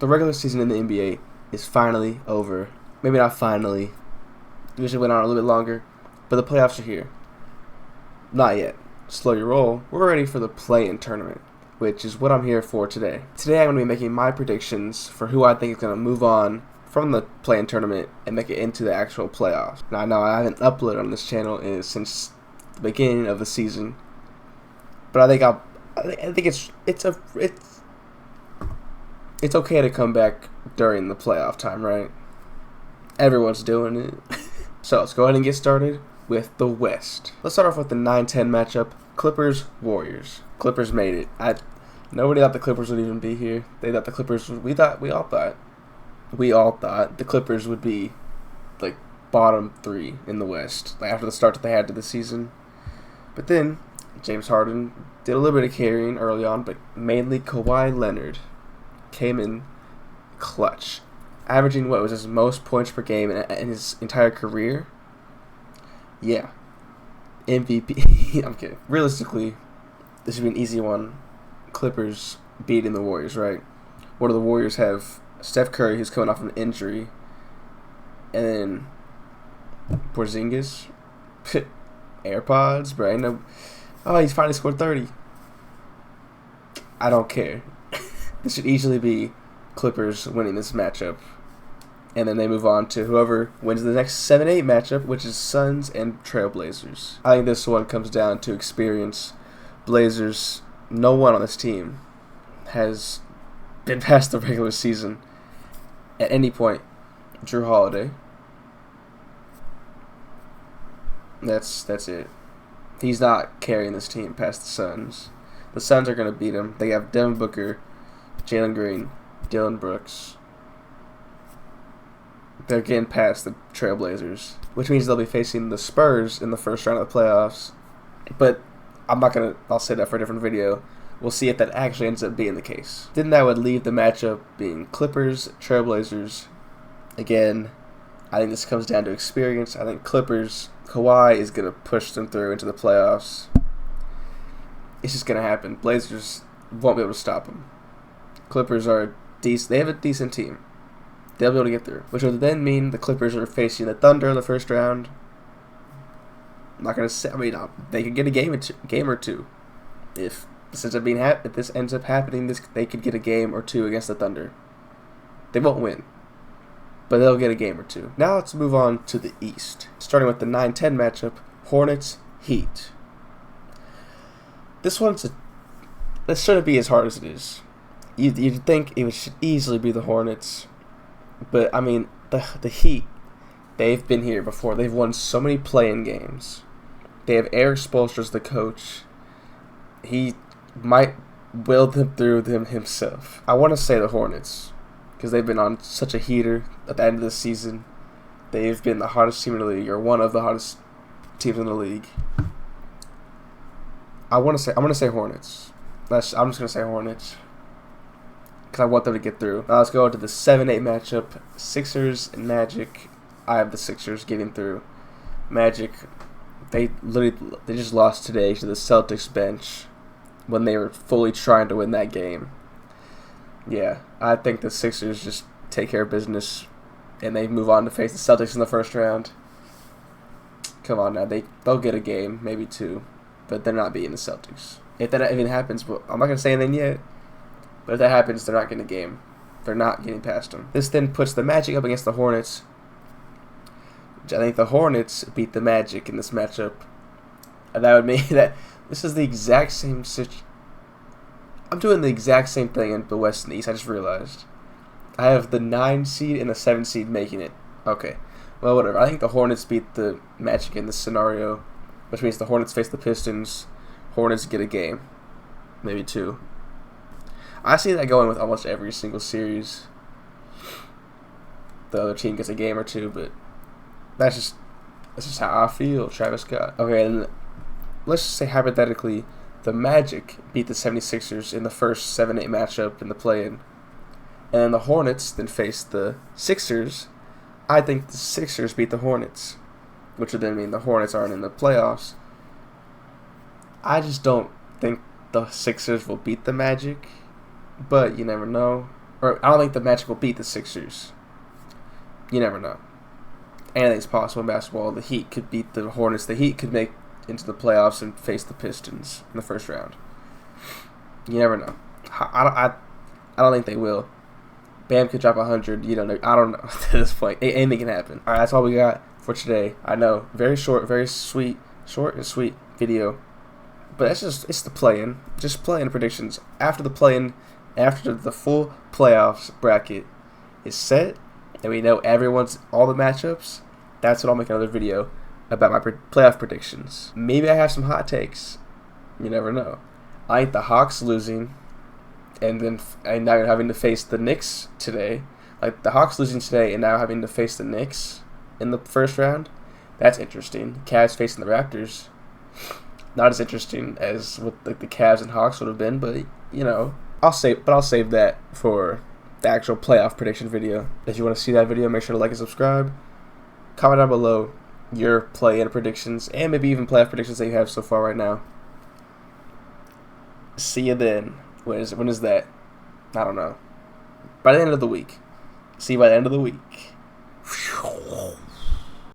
The regular season in the NBA is finally over. Maybe not finally. It usually went on a little bit longer, but the playoffs are here. Not yet. Slow your roll. We're ready for the play-in tournament, which is what I'm here for today. Today I'm going to be making my predictions for who I think is going to move on from the play-in tournament and make it into the actual playoffs. Now I know I haven't uploaded on this channel since the beginning of the season, but I think it's okay to come back during the playoff time, right? Everyone's doing it. So let's go ahead and get started with the West. Let's start off with the 9-10 matchup, Clippers-Warriors. Clippers made it. Nobody thought the Clippers would even be here. They thought the Clippers we all thought the Clippers would be like bottom 3 in the West, like after the start that they had to the season. But then James Harden did a little bit of carrying early on, but mainly Kawhi Leonard came in clutch, averaging what was his most points per game in his entire career. Yeah, MVP. I'm kidding. Realistically, this should be an easy one. Clippers beating the Warriors, right? What do the Warriors have? Steph Curry, who's coming off an injury, and then Porzingis, AirPods, bro. He's finally scored 30. I don't care. This should easily be Clippers winning this matchup. And then they move on to whoever wins the next 7-8 matchup, which is Suns and Trailblazers. I think this one comes down to experience. Blazers, no one on this team has been past the regular season at any point. Drew Holiday. That's it. He's not carrying this team past the Suns. The Suns are going to beat him. They have Devin Booker, Jalen Green, Dylan Brooks. They're getting past the Trailblazers, which means they'll be facing the Spurs in the first round of the playoffs. But I'll say that for a different video. We'll see if that actually ends up being the case. Then that would leave the matchup being Clippers, Trailblazers. Again, I think this comes down to experience. I think Clippers, Kawhi is going to push them through into the playoffs. It's just going to happen. Blazers won't be able to stop them. Clippers are decent. They have a decent team. They'll be able to get through, which would then mean the Clippers are facing the Thunder in the first round. I'm not going to say. They could get a game or two. If this ends up happening, they could get a game or two against the Thunder. They won't win, but they'll get a game or two. Now let's move on to the East, starting with the 9-10 matchup, Hornets-Heat. This shouldn't be as hard as it is. You'd think it should easily be the Hornets. But, I mean, the Heat, they've been here before. They've won so many play-in games. They have Eric Spoelstra as the coach. He might will them through them himself. I want to say the Hornets, because they've been on such a heater at the end of the season. They've been the hottest team in the league, or one of the hottest teams in the league. I'm going to say Hornets. I'm just going to say Hornets, because I want them to get through. Now let's go to the 7-8 matchup, Sixers and Magic. I have the Sixers getting through. Magic, they just lost today to the Celtics bench when they were fully trying to win that game. Yeah, I think the Sixers just take care of business, and they move on to face the Celtics in the first round. Come on now, they'll get a game, maybe two, but they're not beating the Celtics. If that even happens, well, I'm not going to say anything yet. But if that happens, they're not getting a game. They're not getting past them. This then puts the Magic up against the Hornets. Which I think the Hornets beat the Magic in this matchup. And that would mean that this is the exact same situation. I'm doing the exact same thing in the West and the East, I just realized. I have the 9 seed and the 7 seed making it. Okay. Well, whatever. I think the Hornets beat the Magic in this scenario. Which means the Hornets face the Pistons. Hornets get a game. Maybe two. I see that going with almost every single series. The other team gets a game or two, but that's just how I feel, Travis Scott. Okay, and let's just say hypothetically, the Magic beat the 76ers in the first 7-8 matchup in the play-in. And then the Hornets then face the Sixers. I think the Sixers beat the Hornets, which would then mean the Hornets aren't in the playoffs. I just don't think the Sixers will beat the Magic, but you never know. or I don't think the Magic will beat the Sixers. You never know. Anything's possible in basketball. The Heat could beat the Hornets. The Heat could make into the playoffs and face the Pistons in the first round. You never know. I don't think they will. Bam could drop 100. You don't know. I don't know at this point. Anything can happen. All right, that's all we got for today. I know, very short, very sweet, short and sweet video. But that's it's the play-in. Just play-in predictions. After the play-in, after the full playoffs bracket is set, and we know all the matchups, that's when I'll make another video about my playoff predictions. Maybe I have some hot takes. You never know. I think the Hawks losing, and now having to face the Knicks today. Like the Hawks losing today, and now having to face the Knicks in the first round. That's interesting. Cavs facing the Raptors. Not as interesting as what the Cavs and Hawks would have been, but you know, I'll save that for the actual playoff prediction video. If you want to see that video, make sure to like and subscribe. Comment down below your play-in predictions and maybe even playoff predictions that you have so far right now. See you then. When is that? I don't know. By the end of the week. See you by the end of the week.